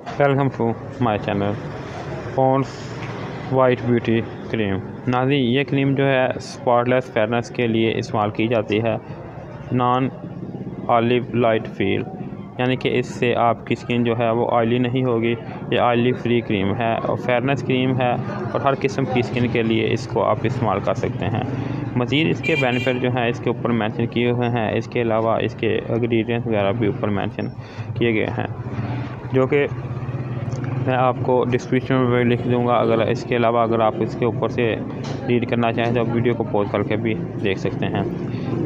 Welcome to my channel Pond's white beauty cream. नाज़रीन, ये cream जो है स्पॉटलेस फेयरनेस के लिए इस्तेमाल की जाती है। नॉन ऑलिव लाइट फील, यानी कि इससे आपकी स्किन जो है वो ऑयली नहीं होगी। ये ऑयली फ्री क्रीम है और फेयरनेस क्रीम है और हर किस्म की स्किन के लिए इसको आप इस्तेमाल कर सकते हैं। मज़ीद इसके बेनिफिट जो हैं इसके ऊपर मेंशन किए हुए हैं। इसके अलावा इसके इंग्रेडिएंट्स वगैरह भी ऊपर मेंशन किए गए हैं, जो कि मैं आपको डिस्क्रिप्शन में लिख दूंगा। अगर इसके अलावा अगर आप इसके ऊपर से रीड करना चाहें तो आप वीडियो को पॉज करके भी देख सकते हैं।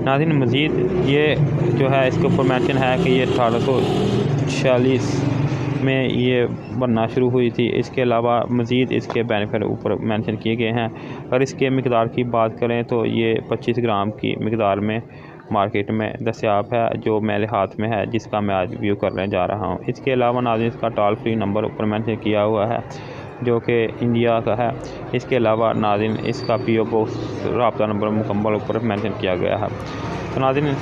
नाज़रीन, मज़ीद ये जो है इसके ऊपर मेंशन है कि ये 1846 में ये बनना शुरू हुई थी। इसके अलावा मज़ीद इसके बेनिफिट ऊपर मेंशन किए गए हैं। अगर इसके मकदार की बात करें तो ये 25 ग्राम की मकदार में मार्केट में दस्तियाब है, जो मेरे हाथ में है, जिसका मैं आज रिव्यू करने जा रहा हूं। इसके अलावा नाज़रीन इसका टोल फ्री नंबर ऊपर मेंशन किया हुआ है, जो कि इंडिया का है। इसके अलावा नाज़रीन इसका PO बॉक्स राब्ता नंबर मुकम्मल ऊपर मेंशन किया गया है। तो नाज़रीन,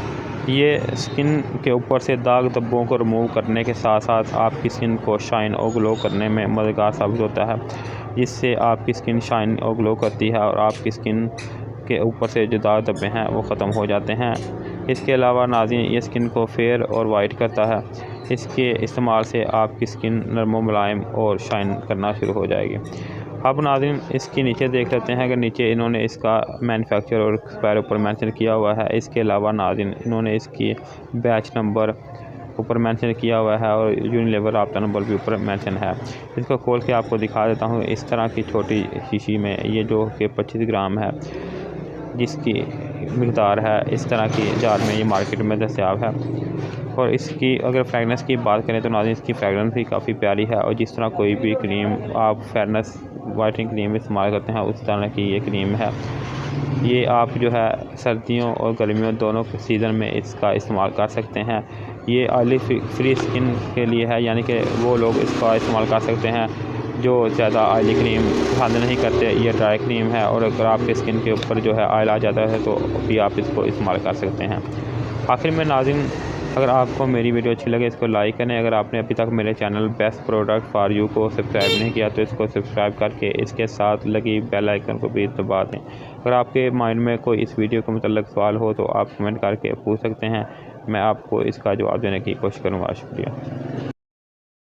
ये स्किन के ऊपर से दाग धब्बों को रिमूव करने के साथ साथ आपकी स्किन को शाइन और ग्लो करने में मददगार साबित होता है, जिससे आपकी स्किन शाइन और ग्लो करती है और आपकी स्किन के ऊपर से जो दाग धब्बे हैं वो ख़त्म हो जाते हैं। इसके अलावा नाज़रीन ये स्किन को फेयर और वाइट करता है। इसके इस्तेमाल से आपकी स्किन नरम मुलायम और शाइन करना शुरू हो जाएगी। अब नाज़रीन इसके नीचे देख लेते हैं कि नीचे इन्होंने इसका मैन्युफैक्चर और एक्सपायर ऊपर मेंशन किया हुआ है। इसके अलावा नाज़रीन इन्होंने इसकी बैच नंबर ऊपर मेंशन किया हुआ है और यूनिलेवर राब्ता नंबर भी ऊपर मेंशन है। इसको खोल के आपको दिखा देता हूँ। इस तरह की छोटी शीशी में ये जो कि 25 ग्राम है, जिसकी मकदार है, इस तरह की जार में ये मार्केट में दस्तियाब है। और इसकी अगर फ्रेगनेंस की बात करें तो नाज़रीन इसकी फ्रेगनेंस भी काफ़ी प्यारी है। और जिस तरह कोई भी क्रीम आप फेयरनेस वाइटनिंग क्रीम इस्तेमाल करते हैं उस तरह की ये क्रीम है। ये आप जो है सर्दियों और गर्मियों दोनों सीज़न में इसका इस्तेमाल कर सकते हैं। ये ऑयली फ्री स्किन के लिए है, यानी कि वो लोग इसका इस्तेमाल कर सकते हैं जो ज़्यादा ऑयली क्रीम पसंद नहीं करते। ये ड्राई क्रीम है और अगर आपके स्किन के ऊपर जो है ऑयल आ जाता है तो भी आप इसको इस्तेमाल कर सकते हैं। आखिर में नाज़रीन, अगर आपको मेरी वीडियो अच्छी लगे इसको लाइक करें। अगर आपने अभी तक मेरे channel best product for you को सब्सक्राइब नहीं किया तो इसको सब्सक्राइब करके इसके साथ लगी बेल आइकन को भी दबा दें। अगर आपके माइंड में कोई इस वीडियो के मतलब सवाल हो तो आप कमेंट करके पूछ सकते हैं। मैं आपको इसका जवाब देने की कोशिश करूँगा। शुक्रिया।